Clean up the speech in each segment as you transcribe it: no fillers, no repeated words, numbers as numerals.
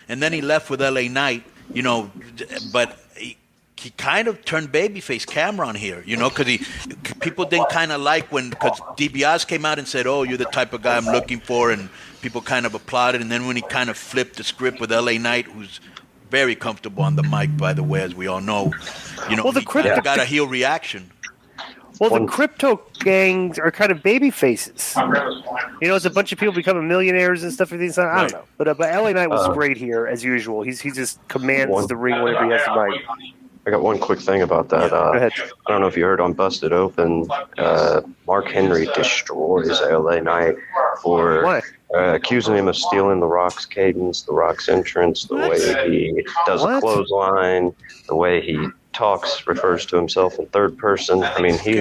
and then he left with L.A. Knight. But he kind of turned babyface Cameron here, because people didn't kind of like because DiBiase came out and said, "Oh, you're the type of guy I'm looking for," and people kind of applauded. And then when he kind of flipped the script with L.A. Knight, who's very comfortable on the mic, by the way, as we all know, he got a heel reaction. Well, the crypto gangs are kind of baby faces. It's a bunch of people becoming millionaires and stuff. I don't know. But LA Knight was great here, as usual. He just commands the ring whenever he has the mic. I got one quick thing about that. Go ahead. I don't know if you heard on Busted Open, Mark Henry destroys LA Knight for accusing him of stealing The Rock's cadence, The Rock's entrance, the way he does a clothesline, the way he talks, refers to himself in third person. I mean, he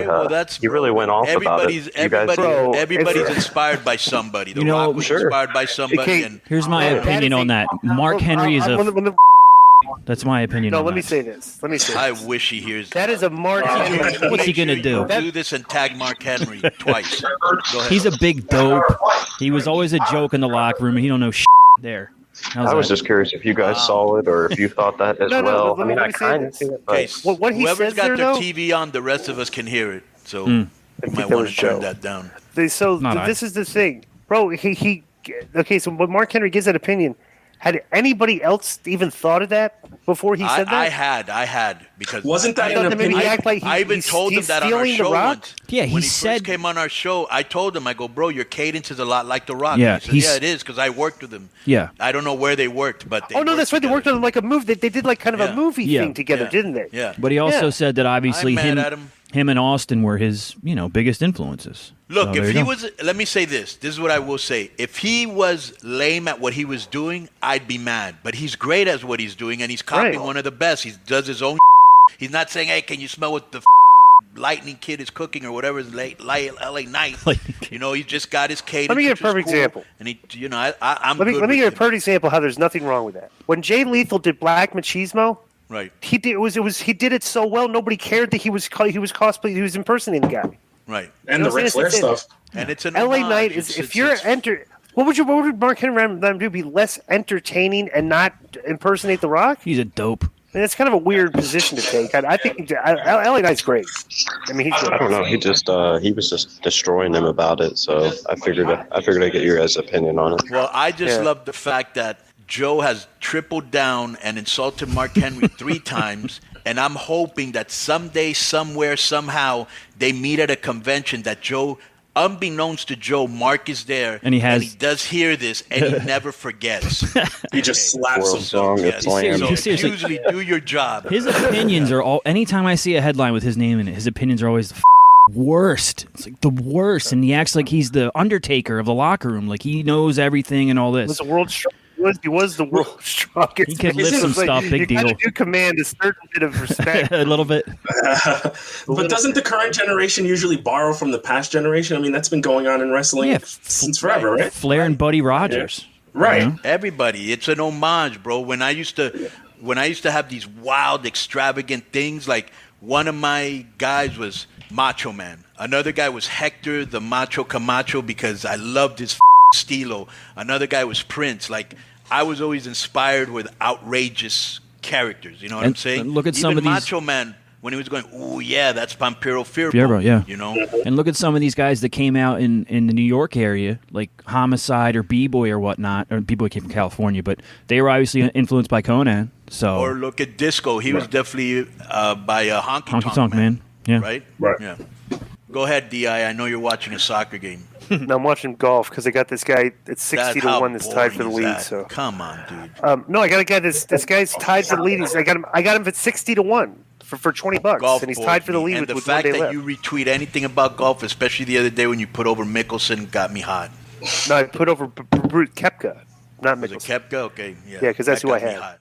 really went off about it. Everybody's inspired by somebody. The Rock was inspired by somebody. Here's my opinion on that. Mark Henry is That's my opinion. No, let me say this. I wish he hears that. Is a Mark Henry. What's he gonna do? Do this and tag Mark Henry twice. Go ahead. He's a big dope. He was always a joke in the locker room. He don't know shit there. I was just curious if you guys saw it or if you thought that as well. I mean, I kind of see it. Whoever's got their TV on, the rest of us can hear it. So you might want to turn that down. This is the thing, bro. So when Mark Henry gives that opinion, had anybody else even thought of that before he said that? I had because wasn't that an opinion? I even told him that on our show once. Yeah, when he first came on our show, I told him, I go, bro, your cadence is a lot like The Rock. Yeah, he said, it is because I worked with him. Yeah, I don't know where they worked, but they that's right. They worked on like a movie. They did like kind of a movie thing together, didn't they? Yeah. But he also said that obviously him and Austin were his biggest influences. Look, if he was, let me say this. This is what I will say. If he was lame at what he was doing, I'd be mad. But he's great at what he's doing, and he's copying one of the best. He does his own. He's not saying, "Hey, can you smell what the lightning kid is cooking or whatever is LA Knight?" He just got his cadence. Let me give a perfect example. And I'm. Let me give a perfect example how there's nothing wrong with that. When Jay Lethal did Black Machismo. Right. He did it so well. Nobody cared that he was cosplaying. He was impersonating the guy. Right. And the Ric Flair stuff. And it's an LA Knight is if you're what would Mark Henry do? Be less entertaining and not impersonate The Rock? He's a dope. I mean, it's kind of a weird position to take. I think LA Knight's great. I mean, I don't know. He was just destroying him about it. So I figured I'd get your guys' opinion on it. Well, I just love the fact that Joe has tripled down and insulted Mark Henry 3 times, and I'm hoping that someday, somewhere, somehow, they meet at a convention that Joe, unbeknownst to Joe, Mark is there, and he does hear this, and he never forgets. He just slaps him. So seriously, usually do your job. His opinions are all. Anytime I see a headline with his name in it, his opinions are always the worst. It's like the worst, and he acts like he's the Undertaker of the locker room, like he knows everything and all this. Was the world He was the world's strongest. He could lift some stuff. Big deal. You command a certain bit of respect. A little bit. But doesn't the current generation usually borrow from the past generation? I mean, that's been going on in wrestling since forever, right? Flair and Buddy Rogers. Yeah. Right. You know? Everybody. It's an homage, bro. When I used to have these wild, extravagant things, like one of my guys was Macho Man. Another guy was Hector the Macho Camacho because I loved his Stilo. Another guy was Prince. Like, I was always inspired with outrageous characters. You know what I'm saying? And look at some of these Macho Man when he was going, "Ooh, yeah, that's Pampero Fierro." Fierro, yeah. You know. And look at some of these guys that came out in the New York area, like Homicide or B-Boy or whatnot, or people who came from California, but they were obviously influenced by Konnan. So. Or look at Disco. He was definitely by Honky Tonk Man. Yeah. Right. Right. Yeah. Go ahead, Di. I know you're watching a soccer game. No, I'm watching golf because I got this guy at 60-1 that's tied for the lead. So come on, dude. No, I got a guy. This guy's tied for the lead. I got him at 60-1 for $20, golf and he's tied for the lead. And with the fact that left. you retweet anything about golf, especially the other day when you put over Mickelson, got me hot. No, I put over Brute Koepka, not Mickelson. Was it Koepka? Okay, yeah. Yeah, because that's who I had.